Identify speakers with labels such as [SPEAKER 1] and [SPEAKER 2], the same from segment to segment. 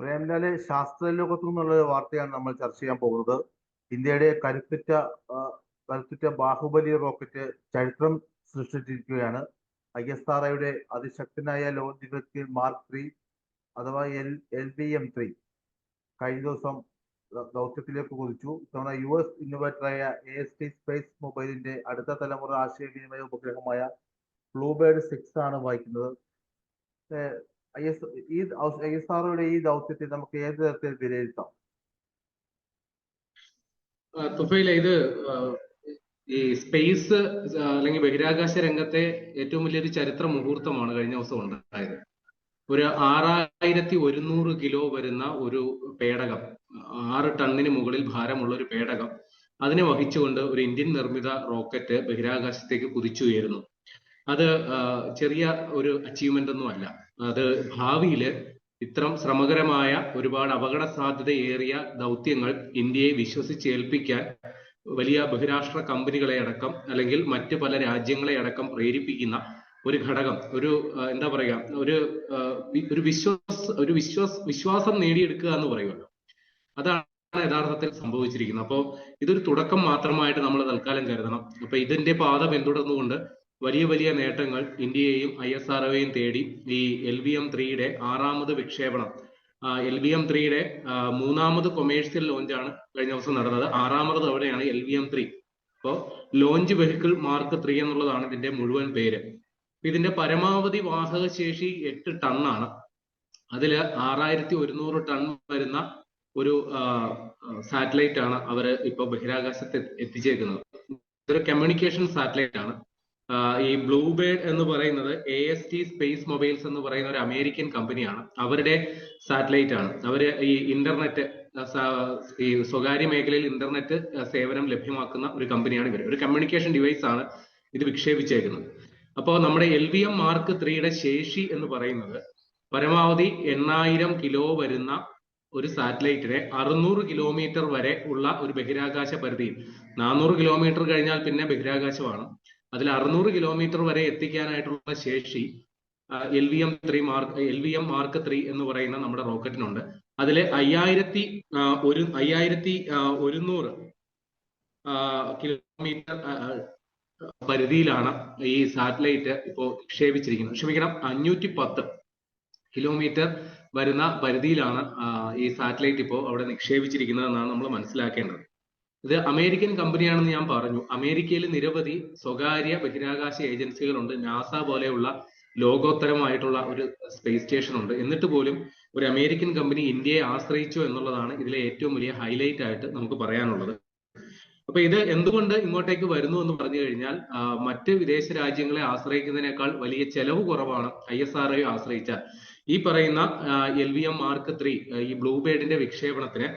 [SPEAKER 1] പ്രേംലാല്, ശാസ്ത്രലോകത്തു നിന്നുള്ള വാർത്തയാണ് നമ്മൾ ചർച്ച ചെയ്യാൻ പോകുന്നത്. ഇന്ത്യയുടെ കരുത്തുറ്റ ബാഹുബലി റോക്കറ്റ് ചരിത്രം സൃഷ്ടിച്ചിരിക്കുകയാണ്. ISROയുടെ അതിശക്തനായ ലോഞ്ച് വെഹിക്കിൾ മാർക്ക് 3 അഥവാ LVM-3 കഴിഞ്ഞ ദിവസം ദൗത്യത്തിലേക്ക് കുതിച്ചു. ഇത്തവണ US ഇന്നോവേറ്ററായ AST സ്പേസ് മൊബൈലിന്റെ അടുത്ത തലമുറ ആശയവിനിമയ ഉപഗ്രഹമായ ബ്ലൂബേർഡ് 6 ആണ് വഹിക്കുന്നത്. ISROയുടെ ഈ ദൗത്യത്തെ നമുക്ക് ഏത് തരത്തിൽ വിലയിരുത്താം?
[SPEAKER 2] തുഫൈല, ഇത് ഈ സ്പേസ് അല്ലെങ്കിൽ ബഹിരാകാശ രംഗത്തെ ഏറ്റവും വലിയൊരു ചരിത്ര മുഹൂർത്തമാണ് കഴിഞ്ഞ ദിവസം ഉണ്ടായത്. ഒരു 6100 കിലോ വരുന്ന ഒരു പേടകം, 6 ടണ്ണിന് മുകളിൽ ഭാരമുള്ള ഒരു പേടകം, അതിനെ വഹിച്ചുകൊണ്ട് ഒരു ഇന്ത്യൻ നിർമ്മിത റോക്കറ്റ് ബഹിരാകാശത്തേക്ക് കുതിച്ചുയരുന്നു. അത് ചെറിയ ഒരു അച്ചീവ്മെന്റ് ഒന്നും അല്ല. അത് ഭാവിയിൽ ഇത്തരം ശ്രമകരമായ ഒരുപാട് അപകട സാധ്യതയേറിയ ദൗത്യങ്ങൾ ഇന്ത്യയെ വിശ്വസിച്ചേൽപ്പിക്കാൻ വലിയ ബഹുരാഷ്ട്ര കമ്പനികളെ അടക്കം അല്ലെങ്കിൽ മറ്റ് പല രാജ്യങ്ങളെ അടക്കം പ്രേരിപ്പിക്കുന്ന ഒരു ഘടകം, ഒരു എന്താ പറയാ, ഒരു വിശ്വാസം നേടിയെടുക്കുക എന്ന് പറയുമല്ലോ, അതാണ് യഥാർത്ഥത്തിൽ സംഭവിച്ചിരിക്കുന്നത്. അപ്പോൾ ഇതൊരു തുടക്കം മാത്രമായിട്ട് നമ്മൾ തൽക്കാലം കരുതണം. അപ്പൊ ഇതിന്റെ പാത പിന്തുടർന്നുകൊണ്ട് വലിയ വലിയ നേട്ടങ്ങൾ ഇന്ത്യയെയും ISROയെയും തേടി ഈ LVM-3യുടെ 6ാമത് വിക്ഷേപണം, LVM-3യുടെ 3ാമത് കൊമേഴ്സ്യൽ ലോഞ്ചാണ് കഴിഞ്ഞ ദിവസം നടന്നത്. 6ാമത് തവണയാണ് LVM-3. അപ്പോൾ ലോഞ്ച് വെഹിക്കിൾ മാർക്ക് 3 എന്നുള്ളതാണ് ഇതിന്റെ മുഴുവൻ പേര്. ഇതിന്റെ പരമാവധി വാഹക ശേഷി 8 ടണ്ണാണ്. അതിൽ 6100 ടൺ വരുന്ന ഒരു സാറ്റലൈറ്റ് ആണ് അവര് ഇപ്പൊ ബഹിരാകാശത്ത് എത്തിച്ചേക്കുന്നത്. ഇതൊരു കമ്മ്യൂണിക്കേഷൻ സാറ്റലൈറ്റ് ആണ്. ഈ ബ്ലൂബേർഡ് എന്ന് പറയുന്നത് AST സ്പേസ് മൊബൈൽസ് എന്ന് പറയുന്ന ഒരു അമേരിക്കൻ കമ്പനിയാണ്. അവരുടെ സാറ്റലൈറ്റ് ആണ്. അവര് ഈ ഇന്റർനെറ്റ്, ഈ സ്വകാര്യ മേഖലയിൽ ഇന്റർനെറ്റ് സേവനം ലഭ്യമാക്കുന്ന ഒരു കമ്പനിയാണ് ഇവർ. ഒരു കമ്മ്യൂണിക്കേഷൻ ഡിവൈസ് ആണ് ഇത് വിക്ഷേപിച്ചേക്കുന്നത്. അപ്പോൾ നമ്മുടെ LVM മാർക്ക് 3യുടെ ശേഷി എന്ന് പറയുന്നത് പരമാവധി 8000 കിലോ വരുന്ന ഒരു സാറ്റലൈറ്റിനെ 600 കിലോമീറ്റർ വരെ ഉള്ള ഒരു ബഹിരാകാശ പരിധിയിൽ, 400 കിലോമീറ്റർ കഴിഞ്ഞാൽ പിന്നെ ബഹിരാകാശമാണ്, അതിൽ 600 കിലോമീറ്റർ വരെ എത്തിക്കാനായിട്ടുള്ള ശേഷി LVM മാർക്ക് 3 എന്ന് പറയുന്ന നമ്മുടെ റോക്കറ്റിനുണ്ട്. അതില് 5100 കിലോമീറ്റർ പരിധിയിലാണ് ഈ സാറ്റലൈറ്റ് ഇപ്പോൾ നിക്ഷേപിച്ചിരിക്കുന്നത്. ക്ഷമിക്കണം, 510 കിലോമീറ്റർ വരുന്ന പരിധിയിലാണ് ഈ സാറ്റലൈറ്റ് ഇപ്പോൾ അവിടെ നിക്ഷേപിച്ചിരിക്കുന്നത് എന്നാണ് നമ്മൾ മനസ്സിലാക്കേണ്ടത്. ഇത് അമേരിക്കൻ കമ്പനിയാണെന്ന് ഞാൻ പറഞ്ഞു. അമേരിക്കയിൽ നിരവധി സ്വകാര്യ ബഹിരാകാശ ഏജൻസികളുണ്ട്. നാസ പോലെയുള്ള ലോകോത്തരമായിട്ടുള്ള ഒരു സ്പേസ് സ്റ്റേഷൻ ഉണ്ട്. എന്നിട്ട് പോലും ഒരു അമേരിക്കൻ കമ്പനി ഇന്ത്യയെ ആശ്രയിച്ചു എന്നുള്ളതാണ് ഇതിലെ ഏറ്റവും വലിയ ഹൈലൈറ്റ് ആയിട്ട് നമുക്ക് പറയാനുള്ളത്. അപ്പൊ ഇത് എന്തുകൊണ്ട് ഇങ്ങോട്ടേക്ക് വരുന്നു എന്ന് പറഞ്ഞു കഴിഞ്ഞാൽ, മറ്റ് വിദേശ രാജ്യങ്ങളെ ആശ്രയിക്കുന്നതിനേക്കാൾ വലിയ ചെലവ് കുറവാണ് ISROയെ ആശ്രയിച്ചാൽ. ഈ പറയുന്ന LVM മാർക്ക് 3 ഈ ബ്ലൂബേർഡിന്റെ വിക്ഷേപണത്തിന്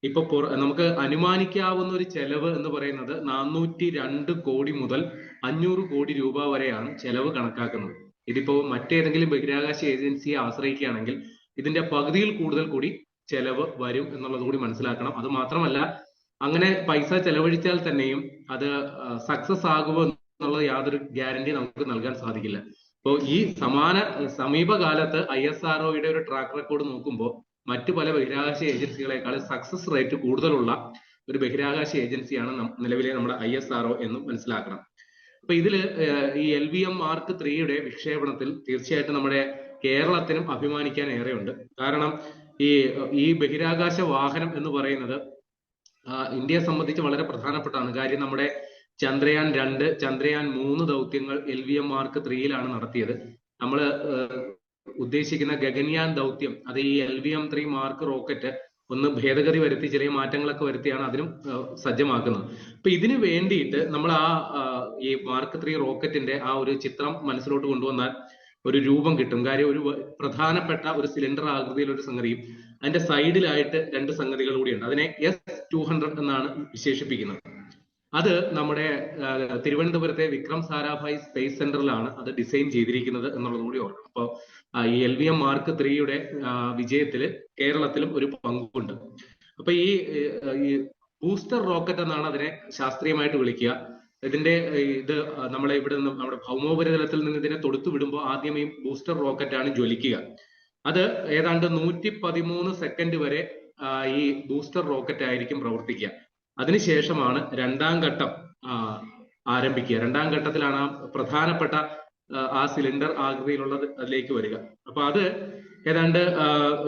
[SPEAKER 2] ഇപ്പൊ നമുക്ക് അനുമാനിക്കാവുന്ന ഒരു ചെലവ് എന്ന് പറയുന്നത് 402 കോടി മുതൽ 500 കോടി രൂപ വരെയാണ് ചെലവ് കണക്കാക്കുന്നത്. ഇതിപ്പോ മറ്റേതെങ്കിലും ബഹിരാകാശ ഏജൻസിയെ ആശ്രയിക്കുകയാണെങ്കിൽ ഇതിന്റെ പകുതിയിൽ കൂടുതൽ കൂടി ചെലവ് വരും എന്നുള്ളത് കൂടി മനസ്സിലാക്കണം. അത് മാത്രമല്ല, അങ്ങനെ പൈസ ചെലവഴിച്ചാൽ തന്നെയും അത് സക്സസ് ആകുമോ എന്നുള്ള യാതൊരു ഗ്യാരണ്ടി നമുക്ക് നൽകാൻ സാധിക്കില്ല. അപ്പോൾ ഈ സമീപകാലത്ത് ISROയുടെ ഒരു ട്രാക്ക് റെക്കോർഡ് നോക്കുമ്പോൾ മറ്റു പല ബഹിരാകാശ ഏജൻസികളെക്കാൾ സക്സസ് റേറ്റ് കൂടുതലുള്ള ഒരു ബഹിരാകാശ ഏജൻസിയാണ് നിലവിലെ നമ്മുടെ ISRO എന്ന് മനസ്സിലാക്കണം. അപ്പൊ ഇതില് ഈ LVM മാർക്ക് 3യുടെ വിക്ഷേപണത്തിൽ തീർച്ചയായിട്ടും നമ്മുടെ കേരളത്തിനും അഭിമാനിക്കാൻ ഏറെയുണ്ട്. കാരണം ഈ ബഹിരാകാശ വാഹനം എന്ന് പറയുന്നത് ഇന്ത്യയെ സംബന്ധിച്ച് വളരെ പ്രധാനപ്പെട്ടാണ്. കാര്യം നമ്മുടെ ചന്ദ്രയാൻ 2, ചന്ദ്രയാൻ 3 ദൗത്യങ്ങൾ LVM മാർക്ക് 3യിലാണ് നടത്തിയത്. നമ്മൾ ഉദ്ദേശിക്കുന്ന ഗഗൻയാൻ ദൗത്യം അത് ഈ LVM-3 മാർക്ക് റോക്കറ്റ് ഒന്ന് ഭേദഗതി വരുത്തി ചെറിയ മാറ്റങ്ങളൊക്കെ വരുത്തിയാണ് അതിനും സജ്ജമാക്കുന്നത്. അപ്പൊ ഇതിനു വേണ്ടിയിട്ട് നമ്മൾ ഈ മാർക്ക് 3 റോക്കറ്റിന്റെ ആ ഒരു ചിത്രം മനസ്സിലോട്ട് കൊണ്ടുവന്നാൽ ഒരു രൂപം കിട്ടും. കാര്യം ഒരു പ്രധാനപ്പെട്ട ഒരു സിലിണ്ടർ ആകൃതിയിൽ ഒരു സംഗതിയും അതിന്റെ സൈഡിലായിട്ട് 2 സംഗതികൾ കൂടിയുണ്ട്. അതിനെ S-200 എന്നാണ് വിശേഷിപ്പിക്കുന്നത്. അത് നമ്മുടെ തിരുവനന്തപുരത്തെ വിക്രം സാരാഭായ് സ്പേസ് സെന്ററിലാണ് അത് ഡിസൈൻ ചെയ്തിരിക്കുന്നത് എന്നുള്ളത് കൂടി ഓർക്കണം. അപ്പോൾ ഈ LVM മാർക്ക് 3യുടെ വിജയത്തിൽ കേരളത്തിലും ഒരു പങ്കുണ്ട്. അപ്പൊ ഈ ബൂസ്റ്റർ റോക്കറ്റ് എന്നാണ് അതിനെ ശാസ്ത്രീയമായിട്ട് വിളിക്കുക. ഇത് നമ്മളെ ഇവിടെ നിന്ന് നമ്മുടെ ഭൗമോപരിതലത്തിൽ നിന്ന് ഇതിനെ തൊടുത്തു വിടുമ്പോൾ ആദ്യം ഈ ബൂസ്റ്റർ റോക്കറ്റാണ് ജ്വലിക്കുക. അത് ഏതാണ്ട് 113 സെക്കൻഡ് വരെ ഈ ബൂസ്റ്റർ റോക്കറ്റ് ആയിരിക്കും പ്രവർത്തിക്കുക. അതിനുശേഷമാണ് രണ്ടാം ഘട്ടം ആരംഭിക്കുക. രണ്ടാം ഘട്ടത്തിലാണ് ആ പ്രധാനപ്പെട്ട ആ സിലിണ്ടർ ആകൃതിയിലുള്ളത് അതിലേക്ക് വരിക. അപ്പൊ അത് ഏതാണ്ട്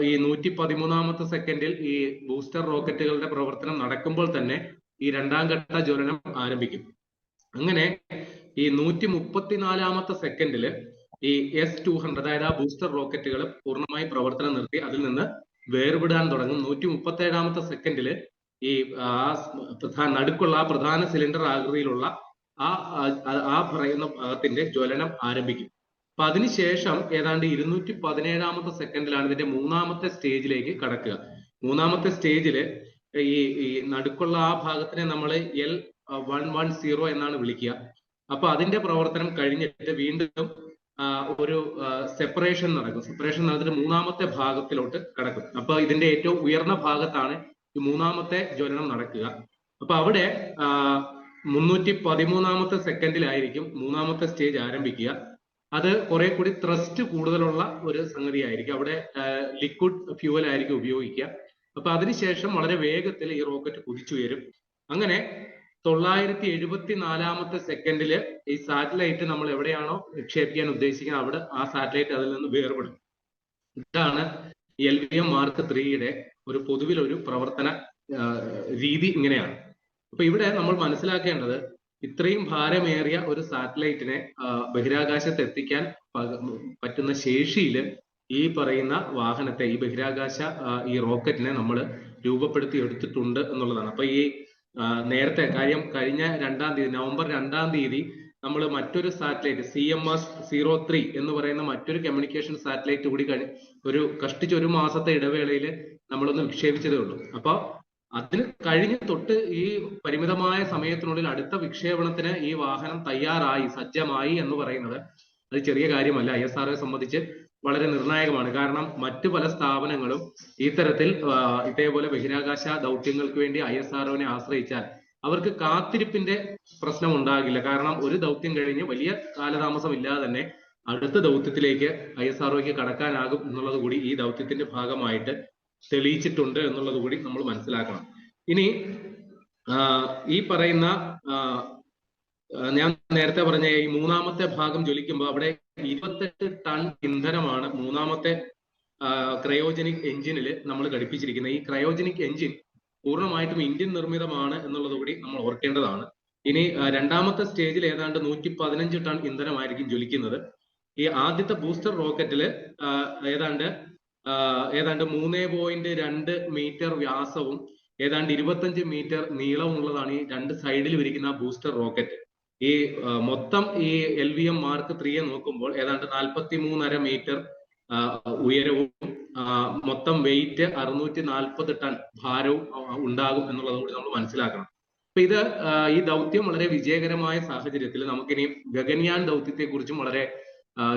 [SPEAKER 2] ഈ 113 സെക്കൻഡിൽ ഈ ബൂസ്റ്റർ റോക്കറ്റുകളുടെ പ്രവർത്തനം നടക്കുമ്പോൾ തന്നെ ഈ രണ്ടാം ഘട്ട ജ്വലനം ആരംഭിക്കും. അങ്ങനെ ഈ 134 സെക്കൻഡില് ഈ S-200 അതായത് ആ ബൂസ്റ്റർ റോക്കറ്റുകൾ പൂർണ്ണമായി പ്രവർത്തനം നിർത്തി അതിൽ നിന്ന് വേർപെടാൻ തുടങ്ങും. 137 സെക്കൻഡില് ഈ നടുക്കുള്ള ആ പ്രധാന സിലിണ്ടർ ആകൃതിയിലുള്ള ആ പറയുന്ന ഭാഗത്തിന്റെ ജ്വലനം ആരംഭിക്കും. അപ്പൊ അതിനുശേഷം ഏതാണ്ട് 217 സെക്കൻഡിലാണ് ഇതിന്റെ മൂന്നാമത്തെ സ്റ്റേജിലേക്ക് കടക്കുക. മൂന്നാമത്തെ സ്റ്റേജില് ഈ നടുക്കുള്ള ആ ഭാഗത്തിനെ നമ്മൾ L110 എന്നാണ് വിളിക്കുക. അപ്പൊ അതിന്റെ പ്രവർത്തനം കഴിഞ്ഞിട്ട് വീണ്ടും ഒരു സെപ്പറേഷൻ നടക്കും. സെപ്പറേഷൻ നടന്നിട്ട് മൂന്നാമത്തെ ഭാഗത്തിലോട്ട് കടക്കും. അപ്പൊ ഇതിന്റെ ഏറ്റവും ഉയർന്ന ഭാഗത്താണ് ഈ മൂന്നാമത്തെ ജ്വലനം നടക്കുക. അപ്പൊ അവിടെ 313 സെക്കൻഡിലായിരിക്കും മൂന്നാമത്തെ സ്റ്റേജ് ആരംഭിക്കുക. അത് കുറെ കൂടി ത്രസ്റ്റ് കൂടുതലുള്ള ഒരു സംഗതിയായിരിക്കും. അവിടെ ലിക്വിഡ് ഫ്യൂവൽ ആയിരിക്കും ഉപയോഗിക്കുക. അപ്പൊ അതിനുശേഷം വളരെ വേഗത്തിൽ ഈ റോക്കറ്റ് കുതിച്ചുയരും. അങ്ങനെ 974 സെക്കൻഡില് ഈ സാറ്റലൈറ്റ് നമ്മൾ എവിടെയാണോ നിക്ഷേപിക്കാൻ ഉദ്ദേശിക്കുന്നത് അവിടെ ആ സാറ്റലൈറ്റ് അതിൽ നിന്ന് വേർപെടും. ഇതാണ് LVM Mark 3യുടെ ഒരു പൊതുവിലൊരു പ്രവർത്തന രീതി ഇങ്ങനെയാണ്. അപ്പൊ ഇവിടെ നമ്മൾ മനസ്സിലാക്കേണ്ടത് ഇത്രയും ഭാരമേറിയ ഒരു സാറ്റലൈറ്റിനെ ബഹിരാകാശത്ത് എത്തിക്കാൻ പറ്റുന്ന ശേഷിയില് ഈ പറയുന്ന വാഹനത്തെ ഈ ബഹിരാകാശ ഈ റോക്കറ്റിനെ നമ്മൾ രൂപപ്പെടുത്തി എടുത്തിട്ടുണ്ട് എന്നുള്ളതാണ്. അപ്പൊ ഈ നേരത്തെ കാര്യം കഴിഞ്ഞ നവംബർ 2-ാം തീയതി നമ്മൾ മറ്റൊരു സാറ്റലൈറ്റ് CMS-03 എന്ന് പറയുന്ന മറ്റൊരു കമ്മ്യൂണിക്കേഷൻ സാറ്റലൈറ്റ് കൂടി കഷ്ടിച്ച് ഒരു മാസത്തെ ഇടവേളയിൽ നമ്മളൊന്ന് വിക്ഷേപിച്ചതേ ഉള്ളൂ. അപ്പൊ അതിന് കഴിഞ്ഞ് തൊട്ട് ഈ പരിമിതമായ സമയത്തിനുള്ളിൽ അടുത്ത വിക്ഷേപണത്തിന് ഈ വാഹനം തയ്യാറായി സജ്ജമായി എന്ന് പറയുന്നത് അത് ചെറിയ കാര്യമല്ല. ISROയെ സംബന്ധിച്ച് വളരെ നിർണായകമാണ്. കാരണം മറ്റു പല സ്ഥാപനങ്ങളും ഇത്തരത്തിൽ ഇതേപോലെ ബഹിരാകാശ ദൗത്യങ്ങൾക്ക് വേണ്ടി ISROനെ ആശ്രയിച്ചാൽ അവർക്ക് കാത്തിരിപ്പിന്റെ പ്രശ്നം ഉണ്ടാകില്ല. കാരണം ഒരു ദൗത്യം കഴിഞ്ഞ് വലിയ കാലതാമസം ഇല്ലാതെ തന്നെ അടുത്ത ദൗത്യത്തിലേക്ക് ISROയ്ക്ക് കടക്കാനാകും എന്നുള്ളത് കൂടി ഈ ദൗത്യത്തിന്റെ ഭാഗമായിട്ട് തെളിയിച്ചിട്ടുണ്ട് എന്നുള്ളത് കൂടി നമ്മൾ മനസ്സിലാക്കണം. ഇനി ഈ പറയുന്ന ഞാൻ നേരത്തെ പറഞ്ഞ ഈ മൂന്നാമത്തെ ഭാഗം ജ്വലിക്കുമ്പോൾ അവിടെ 28 ടൺ ഇന്ധനമാണ് മൂന്നാമത്തെ ക്രയോജനിക് എഞ്ചിനിൽ നമ്മൾ ഘടിപ്പിച്ചിരിക്കുന്നത്. ഈ ക്രയോജനിക് എഞ്ചിൻ പൂർണ്ണമായിട്ടും ഇന്ത്യൻ നിർമ്മിതമാണ് എന്നുള്ളത് കൂടി നമ്മൾ ഓർക്കേണ്ടതാണ്. ഇനി രണ്ടാമത്തെ സ്റ്റേജിൽ ഏതാണ്ട് 115 ടൺ ഇന്ധനമായിരിക്കും ജ്വലിക്കുന്നത്. ഈ ആദ്യത്തെ ബൂസ്റ്റർ റോക്കറ്റില് ഏതാണ്ട് 3.2 മീറ്റർ വ്യാസവും ഏതാണ്ട് 25 മീറ്റർ നീളമുള്ളതാണ് ഈ രണ്ട് സൈഡിൽ ഇരിക്കുന്ന ബൂസ്റ്റർ റോക്കറ്റ്. ഈ മൊത്തം ഈ LVM Mark 3 നോക്കുമ്പോൾ ഏതാണ്ട് 43.5 മീറ്റർ ഉയരവും മൊത്തം വെയിറ്റ് 640 ടൺ ഭാരവും ഉണ്ടാകും എന്നുള്ളത് കൂടി നമ്മൾ മനസ്സിലാക്കണം. അപ്പൊ ഈ ദൗത്യം വളരെ വിജയകരമായ സാഹചര്യത്തിൽ നമുക്കിനി ഗഗൻയാൻ ദൗത്യത്തെ കുറിച്ചും വളരെ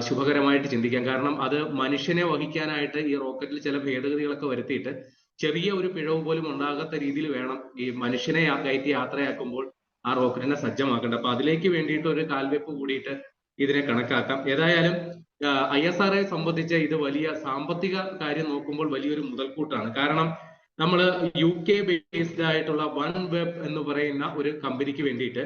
[SPEAKER 2] ശുഭകരമായിട്ട് ചിന്തിക്കാം. കാരണം അത് മനുഷ്യനെ വഹിക്കാനായിട്ട് ഈ റോക്കറ്റിൽ ചില ഭേദഗതികളൊക്കെ വരുത്തിയിട്ട് ചെറിയ ഒരു പിഴവ് പോലും ഉണ്ടാകാത്ത രീതിയിൽ വേണം ഈ മനുഷ്യനെ കയറ്റി യാത്രയാക്കുമ്പോൾ ആ റോക്കറ്റിനെ സജ്ജമാക്കേണ്ടത്. അപ്പൊ അതിലേക്ക് വേണ്ടിയിട്ട് ഒരു കാൽവെപ്പ് കൂടിയിട്ട് ഇതിനെ കണക്കാക്കാം. ഏതായാലും ISROയെ സംബന്ധിച്ച് ഇത് വലിയ സാമ്പത്തിക കാര്യം നോക്കുമ്പോൾ വലിയൊരു മുതൽക്കൂട്ടാണ്. കാരണം നമ്മൾ UK ബേസ്ഡ് ആയിട്ടുള്ള OneWeb എന്ന് പറയുന്ന ഒരു കമ്പനിക്ക് വേണ്ടിയിട്ട്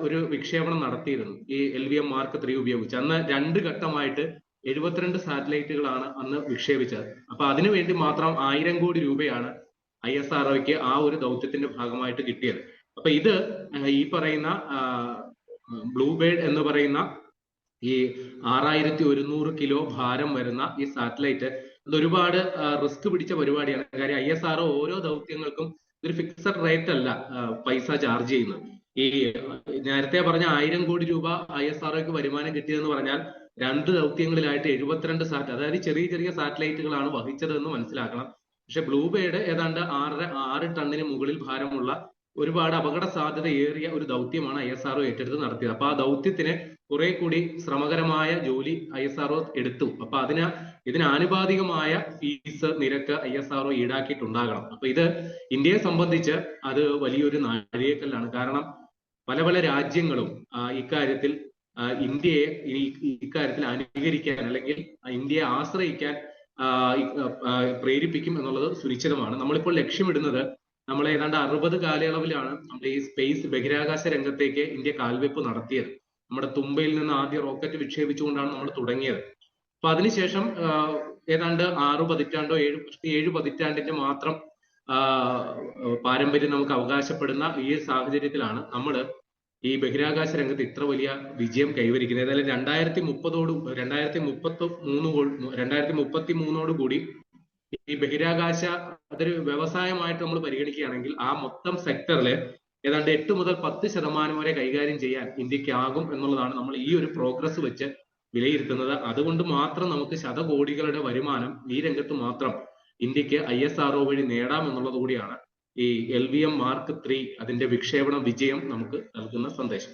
[SPEAKER 2] ഒരു വിക്ഷേപണം നടത്തിയിരുന്നു ഈ LVM Mark 3 ഉപയോഗിച്ച്. അന്ന് 2 ഘട്ടമായിട്ട് 72 സാറ്റലൈറ്റുകളാണ് അന്ന് വിക്ഷേപിച്ചത്. അപ്പൊ അതിനുവേണ്ടി മാത്രം 1000 കോടി രൂപയാണ് ISROയ്ക്ക് ആ ഒരു ദൗത്യത്തിന്റെ ഭാഗമായിട്ട് കിട്ടിയത്. അപ്പൊ ഇത് ഈ പറയുന്ന ബ്ലൂബേർഡ് എന്ന് പറയുന്ന ഈ 6100 കിലോ ഭാരം വരുന്ന ഈ സാറ്റലൈറ്റ് അത് ഒരുപാട് റിസ്ക് പിടിച്ച പരിപാടിയാണ്. കാര്യം ISRO ഓരോ ദൗത്യങ്ങൾക്കും ഒരു ഫിക്സഡ് റേറ്റ് അല്ല പൈസ ചാർജ് ചെയ്യുന്നത്. ഈ നേരത്തെ പറഞ്ഞ 1000 കോടി രൂപ ISROയ്ക്ക് വരുമാനം കിട്ടിയതെന്ന് പറഞ്ഞാൽ 2 ദൗത്യങ്ങളിലായിട്ട് 72 അതായത് ചെറിയ ചെറിയ സാറ്റലൈറ്റുകളാണ് വഹിച്ചതെന്ന് മനസ്സിലാക്കണം. പക്ഷെ ബ്ലൂബേർഡ് ഏതാണ്ട് 6 ടണ്ണിന് മുകളിൽ ഭാരമുള്ള ഒരുപാട് അപകട സാധ്യത ഏറിയ ഒരു ദൗത്യമാണ് ISRO ഏറ്റെടുത്ത് നടത്തിയത്. അപ്പൊ ആ ദൗത്യത്തിന് കുറെ കൂടി ശ്രമകരമായ ജോലി ISRO എടുത്തു. അപ്പൊ ഇതിന് ആനുപാതികമായ ഫീസ് നിരക്ക് ISRO ഈടാക്കിയിട്ടുണ്ടാകണം. അപ്പൊ ഇത് ഇന്ത്യയെ സംബന്ധിച്ച് അത് വലിയൊരു നാഴികക്കല്ലാണ്. കാരണം പല പല രാജ്യങ്ങളും ഇന്ത്യയെ ഇക്കാര്യത്തിൽ അനുകരിക്കാൻ അല്ലെങ്കിൽ ഇന്ത്യയെ ആശ്രയിക്കാൻ പ്രേരിപ്പിക്കും എന്നുള്ളത് സുനിശ്ചിതമാണ്. നമ്മളിപ്പോൾ ലക്ഷ്യമിടുന്നത് നമ്മൾ ഏതാണ്ട് 60 കാലയളവിലാണ് നമ്മുടെ ഈ സ്പേസ് ബഹിരാകാശ രംഗത്തേക്ക് ഇന്ത്യ കാൽവെപ്പ് നടത്തിയത്. നമ്മുടെ തുമ്പയിൽ നിന്ന് ആദ്യ റോക്കറ്റ് വിക്ഷേപിച്ചുകൊണ്ടാണ് നമ്മൾ തുടങ്ങിയത്. അപ്പൊ അതിനുശേഷം ഏതാണ്ട് 6 പതിറ്റാണ്ടോ 7 പതിറ്റാണ്ടിന്റെ മാത്രം പാരമ്പര്യം നമുക്ക് അവകാശപ്പെടുന്ന ഈ സാഹചര്യത്തിലാണ് നമ്മൾ ഈ ബഹിരാകാശ രംഗത്ത് ഇത്ര വലിയ വിജയം കൈവരിക്കുന്നത്. ഏതായാലും 2033 കൂടി ഈ ബഹിരാകാശ അതൊരു വ്യവസായമായിട്ട് നമ്മൾ പരിഗണിക്കുകയാണെങ്കിൽ ആ മൊത്തം സെക്ടറില് ഏതാണ്ട് 8 മുതൽ 10% വരെ കൈകാര്യം ചെയ്യാൻ ഇന്ത്യക്കാകും എന്നുള്ളതാണ് നമ്മൾ ഈ ഒരു പ്രോഗ്രസ് വെച്ച് വിലയിരുത്തുന്നത്. അതുകൊണ്ട് മാത്രം നമുക്ക് ശതകോടികളുടെ വരുമാനം ഈ രംഗത്ത് മാത്രം ഇന്ത്യക്ക് ISRO വഴി നേടാം എന്നുള്ളത് കൂടിയാണ് ഈ LVM Mark 3 അതിന്റെ വിക്ഷേപണ വിജയം നമുക്ക് നൽകുന്ന സന്ദേശം.